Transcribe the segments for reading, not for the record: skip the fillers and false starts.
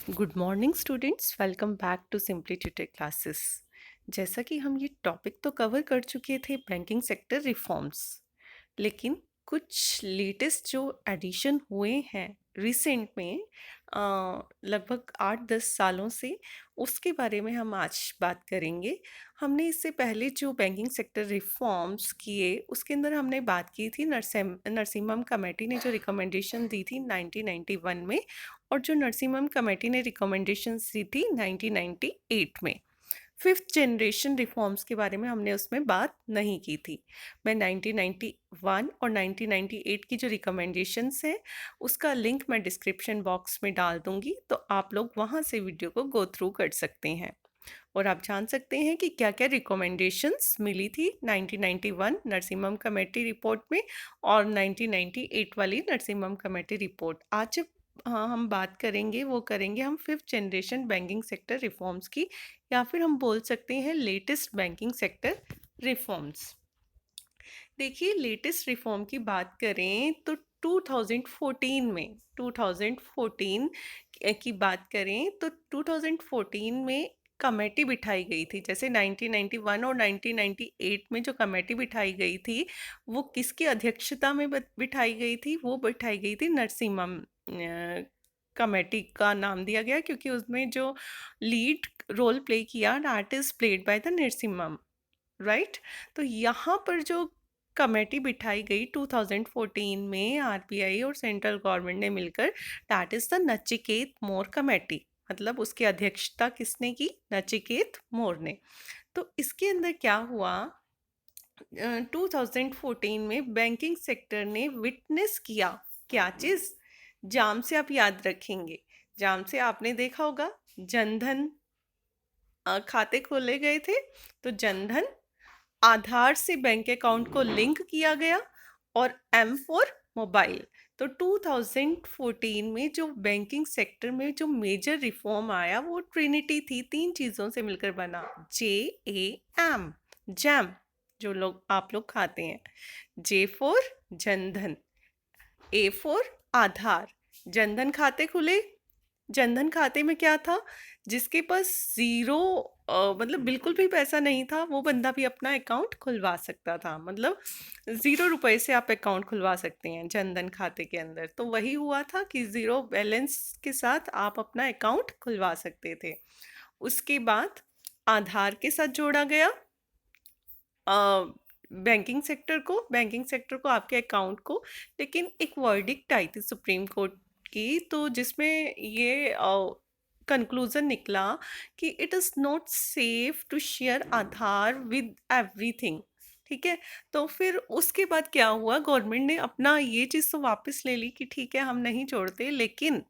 Good morning students, welcome back to Simply Tutor classes. जैसा कि हम ये टॉपिक तो कवर कर चुके थे बैंकिंग सेक्टर रिफॉर्म्स, लेकिन कुछ लेटेस्ट जो एडिशन हुए हैं रिसेंट में, लगभग 8-10 सालों से, उसके बारे में हम आज बात करेंगे। हमने इससे पहले जो बैंकिंग सेक्टर रिफॉर्म्स किए उसके अंदर हमने बात की थी नरसिम्हम कमेटी ने जो रिकमेंडेशन दी थी 1991 में, और जो नरसिम्हम कमेटी ने रिकमेंडेशंस दी थी 1998 में। फिफ्थ जनरेशन रिफॉर्म्स के बारे में हमने उसमें बात नहीं की थी। मैं 1991 और 1998 की जो रिकमेंडेशंस हैं उसका लिंक मैं डिस्क्रिप्शन बॉक्स में डाल दूंगी, तो आप लोग वहाँ से वीडियो को गो थ्रू कर सकते हैं और आप जान सकते हैं कि क्या क्या रिकमेंडेशंस मिली थी 1991 नरसिम्हम कमेटी रिपोर्ट में और 1998 वाली नरसिम्हम कमेटी रिपोर्ट। आज जब हम बात करेंगे वो करेंगे हम fifth generation banking sector reforms की, या फिर हम बोल सकते हैं लेटेस्ट बैंकिंग सेक्टर रिफॉर्म्स। देखिए, लेटेस्ट रिफॉर्म की बात करें तो 2014 की बात करें तो 2014 में कमेटी बिठाई गई थी। जैसे 1991 और 1998 में जो कमेटी बिठाई गई थी वो किसकी अध्यक्षता में बिठाई गई थी? वो बिठाई गई थी नरसिम्हम कमेटी का नाम दिया गया क्योंकि उसमें जो लीड रोल प्ले किया that is played by the Narasimham, right. तो यहाँ पर जो कमेटी बिठाई गई 2014 में आरबीआई और सेंट्रल गवर्नमेंट ने मिलकर, that is the Nachiket more committee. मतलब उसकी अध्यक्षता किसने की? नचिकेत मोर ने। तो इसके अंदर क्या हुआ, 2014 में बैंकिंग सेक्टर ने विटनेस किया क्या चीज? जाम से आप याद रखेंगे, जाम से आपने देखा होगा जनधन खाते खोले गए थे। तो जनधन आधार से बैंक अकाउंट को लिंक किया गया, और एम फॉर मोबाइल। तो 2014 में जो बैंकिंग सेक्टर में जो मेजर रिफॉर्म आया वो ट्रिनिटी थी, तीन चीज़ों से मिलकर बना। JAM, जैम, जो लोग आप लोग खाते हैं। J for Jandhan, A for Aadhaar. Jandhan खाते खुले। जनधन खाते में क्या था? जिसके पास ज़ीरो, मतलब बिल्कुल भी पैसा नहीं था, वो बंदा भी अपना अकाउंट खुलवा सकता था। मतलब 0 रुपए से आप अकाउंट खुलवा सकते हैं जनधन खाते के अंदर। तो वही हुआ था कि ज़ीरो बैलेंस के साथ आप अपना अकाउंट खुलवा सकते थे। उसके बाद आधार के साथ जोड़ा गया बैंकिंग सेक्टर को आपके अकाउंट को। लेकिन एक वर्डिक्ट आई थी सुप्रीम कोर्ट की, तो जिसमें ये कंक्लूजन निकला कि it is not safe to share Aadhaar with everything. ठीक है। तो फिर उसके बाद क्या हुआ, गवर्नमेंट ने अपना ये चीज़ तो वापस ले ली कि ठीक है हम नहीं छोड़ते, लेकिन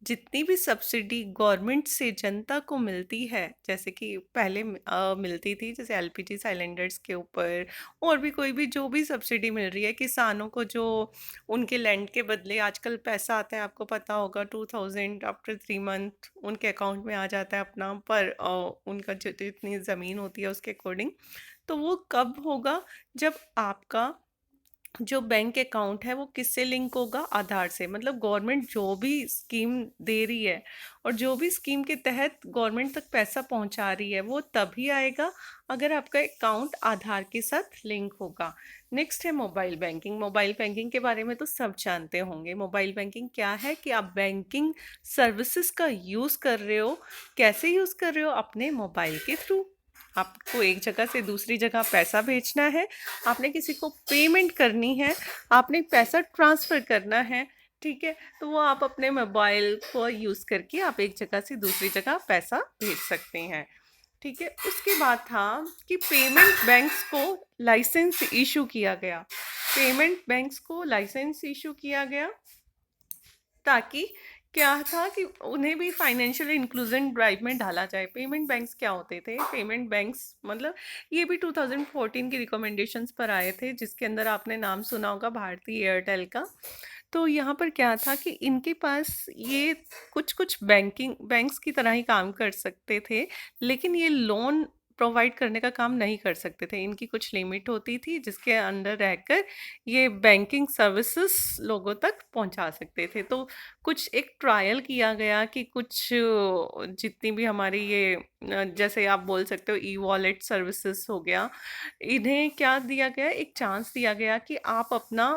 जितनी भी सब्सिडी गवर्नमेंट से जनता को मिलती है, जैसे कि पहले मिलती थी, जैसे एलपीजी सिलेंडर्स के ऊपर, और भी कोई भी जो भी सब्सिडी मिल रही है किसानों को, जो उनके लैंड के बदले आजकल पैसा आता है, आपको पता होगा 2000 आफ्टर 3 मंथ उनके अकाउंट में आ जाता है अपना, पर उनका जितनी ज़मीन होती है उसके अकॉर्डिंग। तो वो कब होगा? जब आपका जो बैंक अकाउंट है वो किससे लिंक होगा? आधार से। मतलब गवर्नमेंट जो भी स्कीम दे रही है और जो भी स्कीम के तहत गवर्नमेंट तक पैसा पहुंचा रही है वो तभी आएगा अगर आपका अकाउंट आधार के साथ लिंक होगा। नेक्स्ट है मोबाइल बैंकिंग। मोबाइल बैंकिंग के बारे में तो सब जानते होंगे। मोबाइल बैंकिंग क्या है कि आप बैंकिंग सर्विसेज का यूज़ कर रहे हो। कैसे यूज़ कर रहे हो? अपने मोबाइल के थ्रू। आपको एक जगह से दूसरी जगह पैसा भेजना है, आपने किसी को पेमेंट करनी है, आपने पैसा ट्रांसफ़र करना है, ठीक है? तो वो आप अपने मोबाइल को यूज़ करके आप एक जगह से दूसरी जगह पैसा भेज सकते हैं, ठीक है? उसके बाद था कि पेमेंट बैंक्स को लाइसेंस इशू किया गया। पेमेंट बैंक्स को लाइसेंस इशू किया गया ताकि क्या था कि उन्हें भी फाइनेंशियल इंक्लूजन ड्राइव में डाला जाए। पेमेंट बैंक्स क्या होते थे? पेमेंट बैंक्स मतलब ये भी 2014 की रिकमेंडेशंस पर आए थे, जिसके अंदर आपने नाम सुना होगा भारती एयरटेल का। तो यहाँ पर क्या था कि इनके पास ये कुछ कुछ बैंक्स की तरह ही काम कर सकते थे, लेकिन ये लोन प्रोवाइड करने का काम नहीं कर सकते थे। इनकी कुछ लिमिट होती थी जिसके अंडर रहकर ये बैंकिंग सर्विसेज़ लोगों तक पहुँचा सकते थे। तो कुछ एक ट्रायल किया गया कि कुछ जितनी भी हमारी ये जैसे आप बोल सकते हो ई-वॉलेट सर्विसेज़ हो गया, इन्हें क्या दिया गया, एक चांस दिया गया कि आप अपना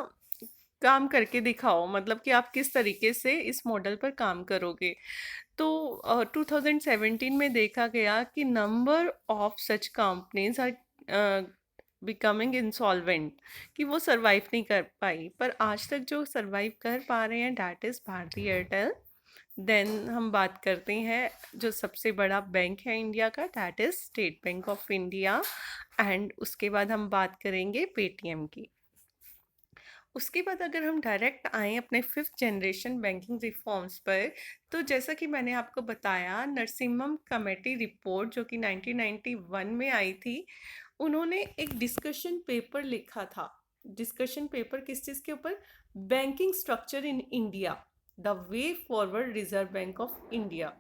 काम करके दिखाओ, मतलब कि आप किस तरीके से इस मॉडल पर काम करोगे। तो 2017 में देखा गया कि number of such companies are becoming insolvent, कि वो सरवाइव नहीं कर पाई, पर आज तक जो सरवाइव कर पा रहे हैं that is Bharti Airtel. Then हम बात करते हैं जो सबसे बड़ा बैंक है इंडिया का, that is state bank of India. And उसके बाद हम बात करेंगे पेटीएम की। उसके बाद अगर हम डायरेक्ट आएँ अपने 5th जनरेशन बैंकिंग रिफॉर्म्स पर, तो जैसा कि मैंने आपको बताया, नरसिम्हम कमेटी रिपोर्ट जो कि 1991 में आई थी, उन्होंने एक डिस्कशन पेपर लिखा था। डिस्कशन पेपर किस चीज़ के ऊपर? Banking structure in India, the way forward reserve bank of India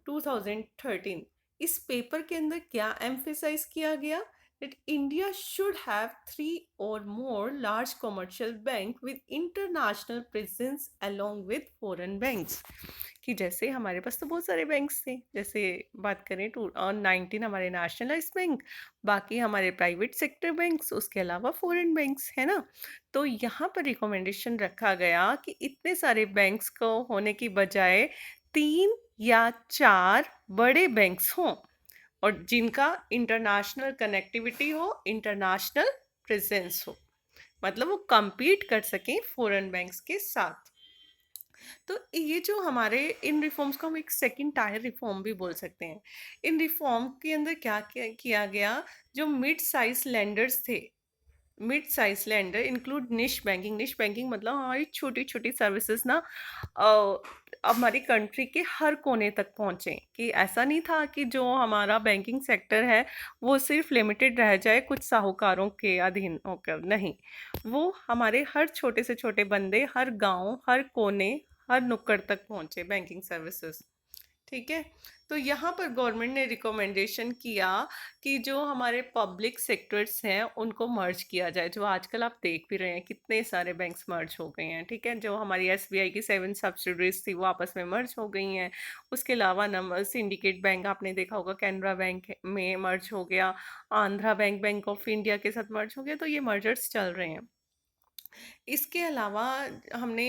2013। इस पेपर के अंदर क्या एम्फेसाइज किया गया? that India should have 3 or more large commercial bank with international presence along with foreign banks। कि जैसे हमारे पास तो बहुत सारे बैंक्स थे, जैसे बात करें 2019 हमारे नेशनलाइज्ड बैंक, बाकी हमारे प्राइवेट सेक्टर बैंक्स, उसके अलावा फॉरेन बैंक्स है ना। तो यहाँ पर रिकमेंडेशन रखा गया कि इतने सारे बैंक्स को होने की बजाय 3 या 4 बड़े बैंक्स हों और जिनका इंटरनेशनल कनेक्टिविटी हो, इंटरनेशनल प्रेजेंस हो, मतलब वो compete कर सकें फॉरेन बैंक्स के साथ। तो ये जो हमारे इन रिफॉर्म्स को हम एक सेकंड टायर रिफॉर्म भी बोल सकते हैं। इन रिफॉर्म के अंदर क्या किया गया, जो मिड साइज लेंडर्स थे, मिड साइज लेंडर इंक्लूड निश बैंकिंग मतलब हमारी छोटी छोटी सर्विसेज ना हमारी कंट्री के हर कोने तक पहुँचे। कि ऐसा नहीं था कि जो हमारा बैंकिंग सेक्टर है वो सिर्फ लिमिटेड रह जाए कुछ साहूकारों के अधीन होकर, नहीं, वो हमारे हर छोटे से छोटे बंदे, हर गांव, हर कोने, हर नुक्कड़ तक पहुँचे बैंकिंग सर्विसेज। ठीक है। तो यहाँ पर गवर्नमेंट ने रिकमेंडेशन किया कि जो हमारे पब्लिक सेक्टर्स हैं उनको मर्ज किया जाए। जो आजकल आप देख भी रहे हैं कितने सारे बैंक्स मर्ज हो गए हैं, ठीक है। जो हमारी एसबीआई की 7 सब्सिडरीज थी वो आपस में मर्ज हो गई हैं। उसके अलावा नंबर सिंडिकेट बैंक आपने देखा होगा, कैनरा बैंक में मर्ज हो गया, Andhra bank bank of India के साथ मर्ज हो गया। तो ये मर्जर्स चल रहे हैं। इसके अलावा हमने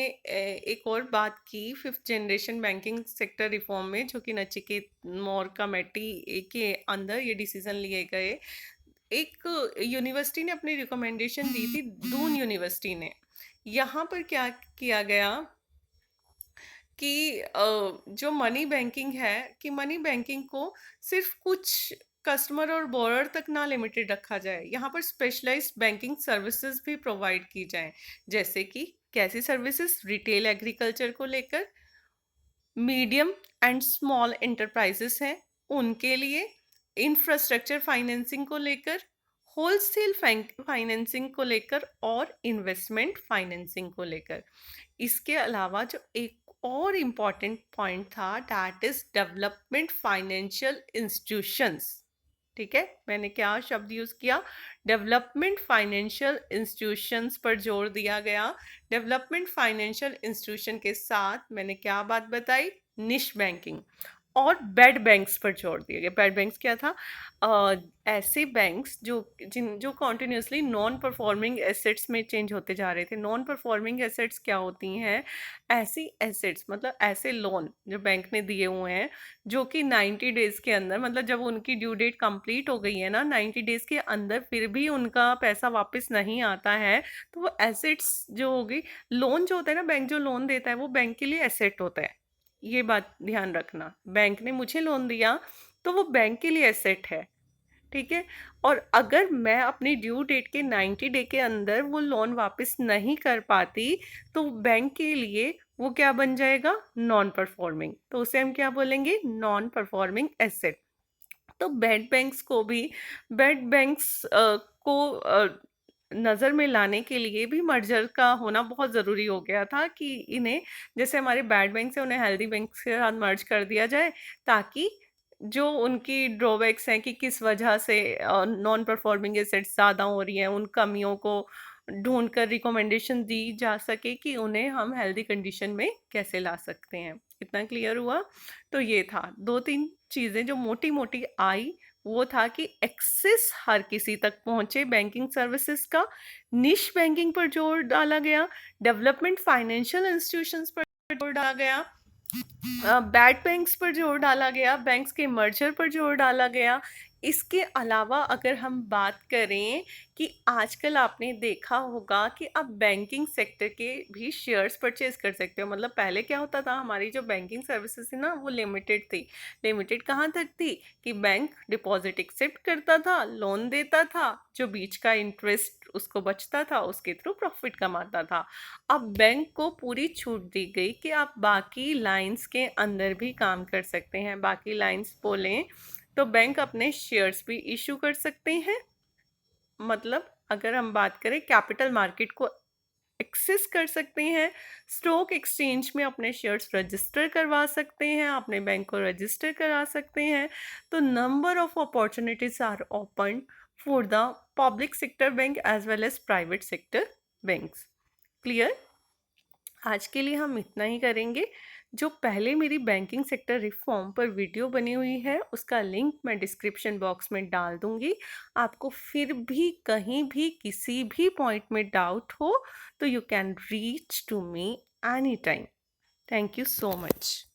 एक और बात की 5th generation banking sector reform में, जो कि नचिकेत मौर्य कमेटी के अंदर ये डिसीजन लिए गए। एक यूनिवर्सिटी ने अपनी रिकमेंडेशन दी थी, दून यूनिवर्सिटी ने। यहाँ पर क्या किया गया कि जो मनी बैंकिंग है, कि मनी बैंकिंग को सिर्फ कुछ कस्टमर और बोरर तक ना लिमिटेड रखा जाए, यहाँ पर स्पेशलाइज्ड बैंकिंग सर्विसेज भी प्रोवाइड की जाएं। जैसे कि कैसी सर्विसेज? रिटेल एग्रीकल्चर को लेकर, मीडियम एंड स्मॉल एंटरप्राइजेस हैं उनके लिए, इंफ्रास्ट्रक्चर फाइनेंसिंग को लेकर, होलसेल फाइनेंसिंग को लेकर और इन्वेस्टमेंट फाइनेंसिंग को लेकर। इसके अलावा जो एक और इम्पॉर्टेंट पॉइंट था, that is development financial institutions. ठीक है, मैंने क्या शब्द यूज किया? डेवलपमेंट फाइनेंशियल इंस्टीट्यूशंस पर जोर दिया गया। डेवलपमेंट फाइनेंशियल इंस्टीट्यूशन के साथ मैंने क्या बात बताई? निश बैंकिंग और बेड बैंक्स पर जोर दिया गया। बेड बैंक्स क्या था? ऐसे बैंक्स जो कॉन्टिन्यूसली नॉन परफॉर्मिंग एसेट्स में चेंज होते जा रहे थे। नॉन परफॉर्मिंग एसेट्स क्या होती हैं? ऐसी एसेट्स मतलब ऐसे लोन जो बैंक ने दिए हुए हैं जो कि 90 डेज के अंदर, मतलब जब उनकी ड्यू डेट कंप्लीट हो गई है ना, 90 डेज के अंदर फिर भी उनका पैसा वापस नहीं आता है, तो वो एसेट्स जो होगी, लोन जो होता है ना, बैंक जो लोन देता है वो बैंक के लिए एसेट होता है। ये बात ध्यान रखना, बैंक ने मुझे लोन दिया तो वो बैंक के लिए एसेट है, ठीक है। और अगर मैं अपनी ड्यू डेट के 90 डे के अंदर वो लोन वापस नहीं कर पाती, तो बैंक के लिए वो क्या बन जाएगा? Non performing. तो उसे हम क्या बोलेंगे? Non performing asset. तो बेड बैंक्स को नज़र में लाने के लिए भी मर्जर का होना बहुत ज़रूरी हो गया था कि इन्हें, जैसे हमारे बैड बैंक्स हैं, उन्हें हेल्दी बैंक्स के साथ मर्ज कर दिया जाए, ताकि जो उनकी ड्रॉबैक्स हैं कि किस वजह से नॉन परफॉर्मिंग एसेट्स ज़्यादा हो रही हैं, उन कमियों को ढूंढ कर रिकमेंडेशन दी जा सके कि उन्हें हम हेल्दी कंडीशन में कैसे ला सकते हैं। इतना क्लियर हुआ? तो ये था दो तीन चीज़ें जो मोटी मोटी आई। वो था कि एक्सेस हर किसी तक पहुंचे बैंकिंग सर्विसेज का, निश बैंकिंग पर जोर डाला गया, डेवलपमेंट फाइनेंशियल इंस्टीट्यूशंस पर जोर डाला गया, बैड बैंक्स पर जोर डाला गया, बैंक्स के मर्जर पर जोर डाला गया। इसके अलावा अगर हम बात करें कि आजकल आपने देखा होगा कि आप बैंकिंग सेक्टर के भी शेयर्स परचेज कर सकते हो। मतलब पहले क्या होता था, हमारी जो बैंकिंग सर्विसेज थी ना वो लिमिटेड थी। लिमिटेड कहाँ तक थी कि बैंक डिपॉजिट एक्सेप्ट करता था, लोन देता था, जो बीच का इंटरेस्ट उसको बचता था उसके थ्रू प्रॉफिट कमाता था। अब बैंक को पूरी छूट दी गई कि आप बाकी लाइंस के अंदर भी काम कर सकते हैं। बाकी लाइंस बोलें तो बैंक अपने शेयर्स भी इशू कर सकते हैं। मतलब अगर हम बात करें कैपिटल मार्केट को एक्सेस कर सकते हैं, स्टॉक एक्सचेंज में अपने शेयर्स रजिस्टर करवा सकते हैं, अपने बैंक को रजिस्टर करा सकते हैं। तो number of opportunities are open for the public sector bank as well as private sector banks. Clear? आज के लिए हम इतना ही करेंगे। जो पहले मेरी बैंकिंग सेक्टर रिफॉर्म पर वीडियो बनी हुई है उसका लिंक मैं डिस्क्रिप्शन बॉक्स में डाल दूंगी। आपको फिर भी कहीं भी किसी भी पॉइंट में डाउट हो तो you can reach to me any time. Thank you so much.